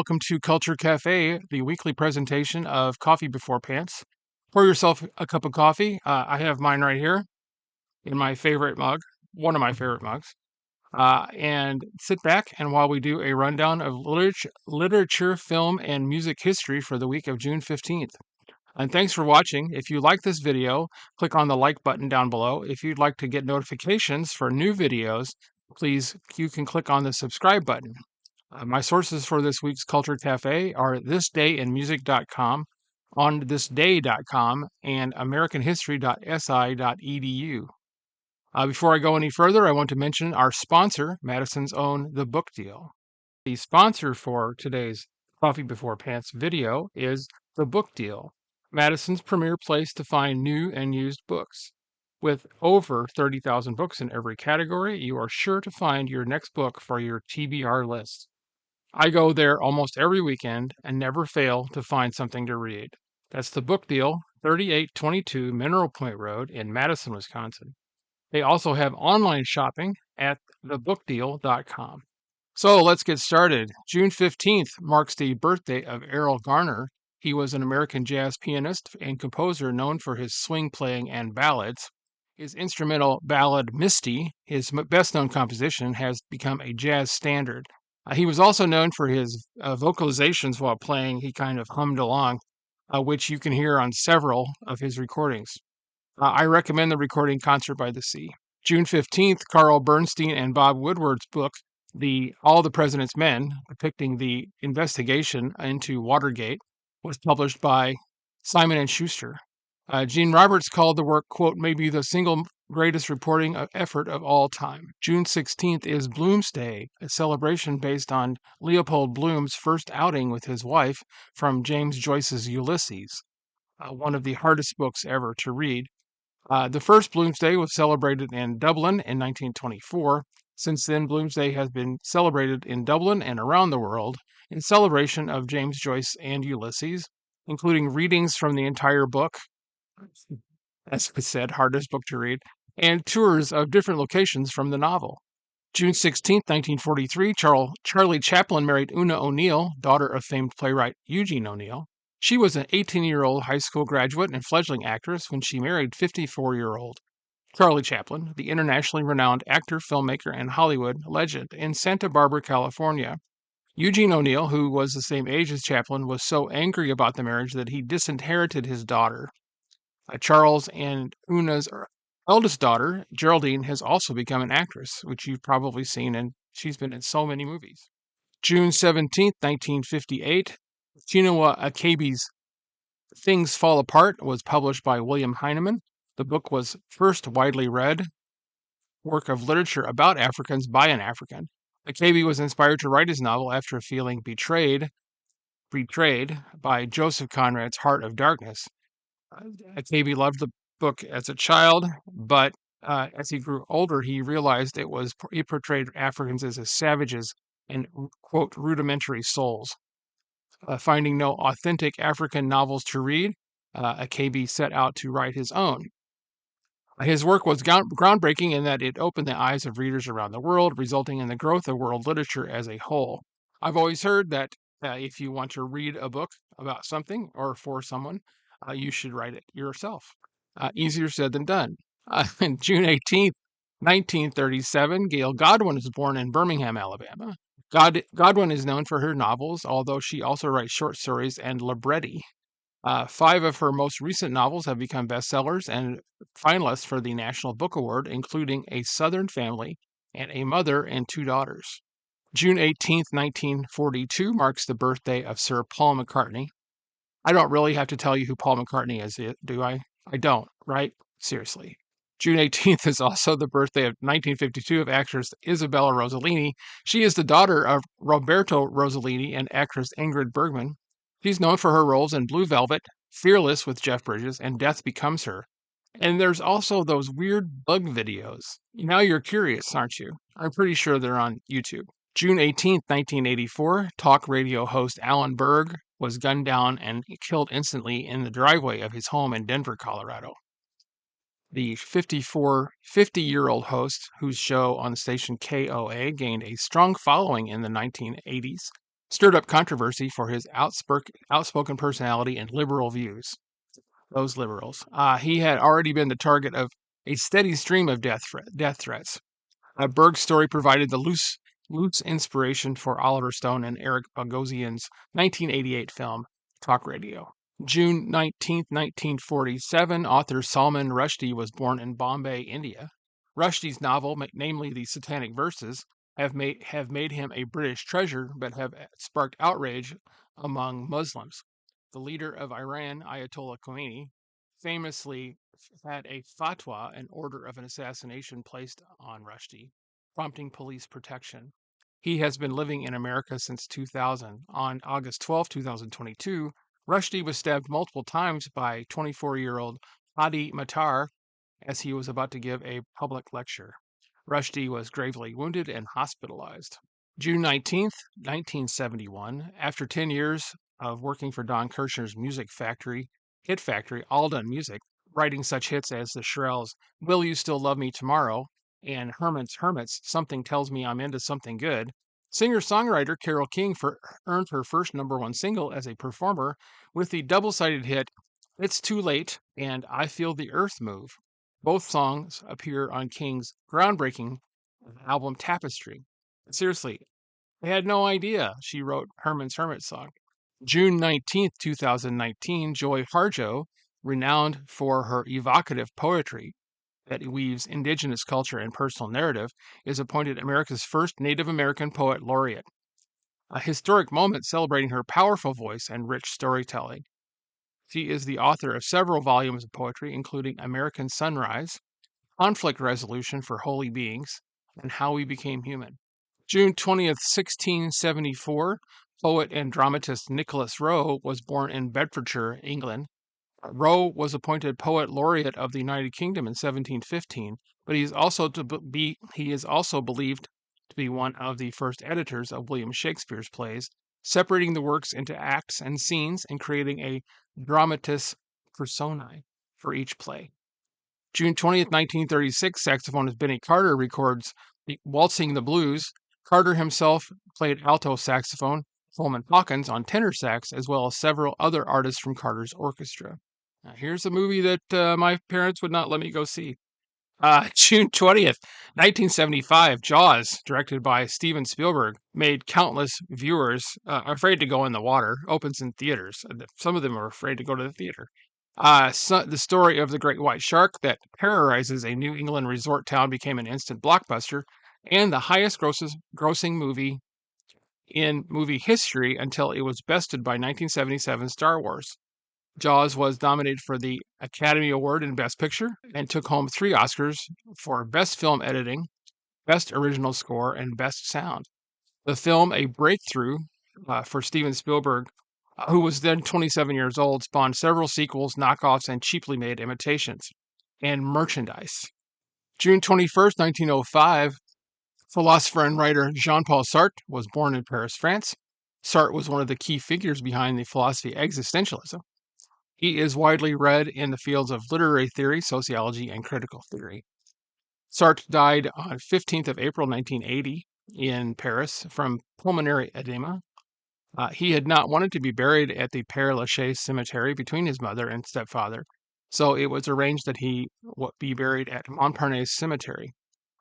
welcome to Culture Cafe, the weekly presentation of Coffee Before Pants. Pour yourself a cup of coffee. I have mine right here in my favorite mug, one of my favorite mugs. And sit back and while we do a rundown of literature, film, and music history for the week of June 15th. And thanks for watching. If you like this video, click on the like button down below. If you'd like to get notifications for new videos, you can click on the subscribe button. My sources for this week's Culture Cafe are thisdayinmusic.com, onthisday.com, and americanhistory.si.edu. Before I go any further, I want to mention our sponsor, Madison's own The Book Deal. The sponsor for today's Coffee Before Pants video is The Book Deal, Madison's premier place to find new and used books. With over 30,000 books in every category, you are sure to find your next book for your TBR list. I go there almost every weekend and never fail to find something to read. That's The Book Deal, 3822 Mineral Point Road in Madison, Wisconsin. They also have online shopping at thebookdeal.com. So let's get started. June 15th marks the birthday of Erroll Garner. He was an American jazz pianist and composer known for his swing playing and ballads. His instrumental ballad Misty, his best-known composition, has become a jazz standard. He was also known for his vocalizations while playing. He kind of hummed along, which you can hear on several of his recordings. I recommend the recording Concert by the Sea. June 15th, Carl Bernstein and Bob Woodward's book, All the President's Men, depicting the investigation into Watergate, was published by Simon & Schuster. Gene Roberts called the work, quote, maybe the single greatest reporting effort of all time. June 16th is Bloomsday, a celebration based on Leopold Bloom's first outing with his wife from James Joyce's Ulysses, one of the hardest books ever to read. The first Bloomsday was celebrated in Dublin in 1924. Since then, Bloomsday has been celebrated in Dublin and around the world in celebration of James Joyce and Ulysses, including readings from the entire book, as I said, hardest book to read, and tours of different locations from the novel. June 16, 1943, Charlie Chaplin married Una O'Neill, daughter of famed playwright Eugene O'Neill. She was an 18-year-old high school graduate and fledgling actress when she married 54-year-old Charlie Chaplin, the internationally renowned actor, filmmaker, and Hollywood legend in Santa Barbara, California. Eugene O'Neill, who was the same age as Chaplin, was so angry about the marriage that he disinherited his daughter. Charles and Una's eldest daughter, Geraldine, has also become an actress, which you've probably seen, and she's been in so many movies. June 17th, 1958, Chinua Achebe's Things Fall Apart was published by William Heinemann. The book was first widely read work of literature about Africans by an African. Achebe was inspired to write his novel after feeling betrayed by Joseph Conrad's Heart of Darkness. Achebe loved the book as a child, but as he grew older, he realized it portrayed Africans as savages and, quote, rudimentary souls. Finding no authentic African novels to read, Achebe set out to write his own. His work was groundbreaking in that it opened the eyes of readers around the world, resulting in the growth of world literature as a whole. I've always heard that if you want to read a book about something or for someone, you should write it yourself. Easier said than done. June 18th, 1937, Gail Godwin was born in Birmingham, Alabama. Godwin is known for her novels, although she also writes short stories and libretti. 5 of her most recent novels have become bestsellers and finalists for the National Book Award, including A Southern Family and A Mother and Two Daughters. June 18th, 1942 marks the birthday of Sir Paul McCartney. I don't really have to tell you who Paul McCartney is, do I? I don't, right? Seriously. June 18th is also the birthday of 1952 of actress Isabella Rossellini. She is the daughter of Roberto Rossellini and actress Ingrid Bergman. She's known for her roles in Blue Velvet, Fearless with Jeff Bridges, and Death Becomes Her. And there's also those weird bug videos. Now you're curious, aren't you? I'm pretty sure they're on YouTube. June 18th, 1984, talk radio host Alan Berg was gunned down and killed instantly in the driveway of his home in Denver, Colorado. The 50-year-old host, whose show on the station KOA gained a strong following in the 1980s, stirred up controversy for his outspoken personality and liberal views. Those liberals. He had already been the target of a steady stream of death threats. Berg's story provided the loose inspiration for Oliver Stone and Eric Bogosian's 1988 film Talk Radio. June 19, 1947, author Salman Rushdie was born in Bombay, India. Rushdie's novel, namely the Satanic Verses, have made him a British treasure, but have sparked outrage among Muslims. The leader of Iran, Ayatollah Khomeini, famously had a fatwa, an order of an assassination, placed on Rushdie, prompting police protection. He has been living in America since 2000. On August 12, 2022, Rushdie was stabbed multiple times by 24-year-old Hadi Matar as he was about to give a public lecture. Rushdie was gravely wounded and hospitalized. June 19th, 1971, after 10 years of working for Don Kirshner's hit factory, All Done Music, writing such hits as the Shirelles' Will You Still Love Me Tomorrow and Hermits, Something Tells Me I'm Into Something Good, singer-songwriter Carole King earned her first #1 single as a performer with the double-sided hit It's Too Late and I Feel the Earth Move. Both songs appear on King's groundbreaking album Tapestry. Seriously, I had no idea she wrote Herman's Hermit song. June 19th, 2019, Joy Harjo, renowned for her evocative poetry that weaves indigenous culture and personal narrative, is appointed America's first Native American poet laureate. A historic moment celebrating her powerful voice and rich storytelling. She is the author of several volumes of poetry, including American Sunrise, Conflict Resolution for Holy Beings, and How We Became Human. June 20th, 1674, poet and dramatist Nicholas Rowe was born in Bedfordshire, England. Rowe was appointed Poet Laureate of the United Kingdom in 1715, but he is also believed to be one of the first editors of William Shakespeare's plays, separating the works into acts and scenes and creating a dramatis personae for each play. June 20th, 1936, saxophonist Benny Carter records Waltzing the Blues. Carter himself played alto saxophone, Coleman Hawkins on tenor sax, as well as several other artists from Carter's orchestra. Now, here's a movie that my parents would not let me go see. June 20th, 1975, Jaws, directed by Steven Spielberg, made countless viewers afraid to go in the water, opens in theaters. Some of them are afraid to go to the theater. The story of the great white shark that terrorizes a New England resort town became an instant blockbuster and the highest grossing movie in movie history until it was bested by 1977 Star Wars. Jaws was nominated for the Academy Award in Best Picture and took home 3 Oscars for Best Film Editing, Best Original Score, and Best Sound. The film, a breakthrough for Steven Spielberg, who was then 27 years old, spawned several sequels, knockoffs, and cheaply made imitations, and merchandise. June 21st, 1905, philosopher and writer Jean-Paul Sartre was born in Paris, France. Sartre was one of the key figures behind the philosophy existentialism. He is widely read in the fields of literary theory, sociology, and critical theory. Sartre died on 15th of April, 1980 in Paris from pulmonary edema. He had not wanted to be buried at the Père Lachaise cemetery between his mother and stepfather, so it was arranged that he be buried at Montparnasse Cemetery.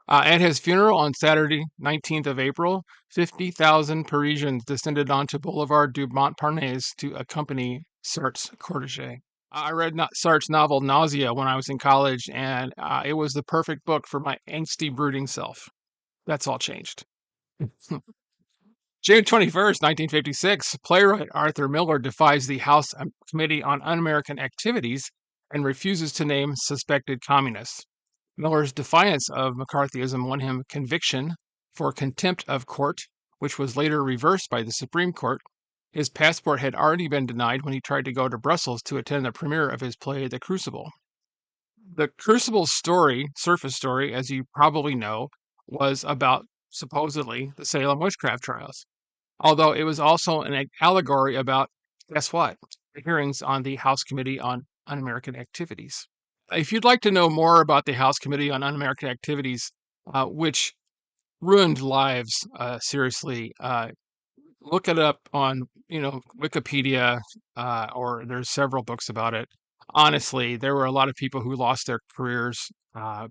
At his funeral on Saturday, 19th of April, 50,000 Parisians descended onto Boulevard du Montparnasse to accompany Sartre's cortege. I read Sartre's novel Nausea when I was in college, and it was the perfect book for my angsty, brooding self. That's all changed. June 21st, 1956, playwright Arthur Miller defies the House Committee on Un-American Activities and refuses to name suspected communists. Miller's defiance of McCarthyism won him conviction for contempt of court, which was later reversed by the Supreme Court. His passport had already been denied when he tried to go to Brussels to attend the premiere of his play, The Crucible. The Crucible story, surface story, as you probably know, was about, supposedly, the Salem witchcraft trials. Although it was also an allegory about, guess what? The hearings on the House Committee on Un-American Activities. If you'd like to know more about the House Committee on Un-American Activities, which ruined lives, seriously, look it up on, Wikipedia, or there's several books about it. Honestly, there were a lot of people who lost their careers uh,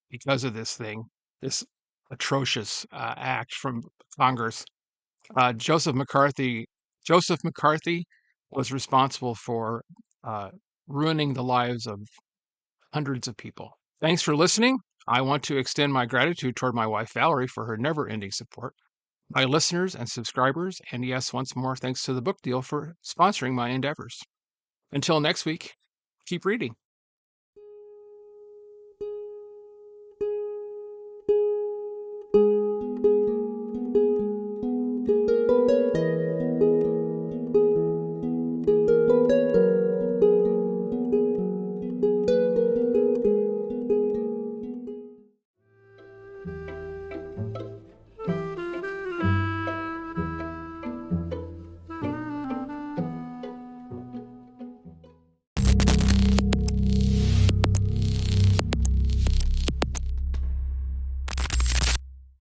because of this thing, this atrocious act from Congress. Joseph McCarthy. Joseph McCarthy was responsible for uh, ruining the lives of hundreds of people. Thanks for listening. I want to extend my gratitude toward my wife Valerie for her never-ending support, my listeners and subscribers, and yes, once more, thanks to the Book Deal for sponsoring my endeavors. Until next week, keep reading.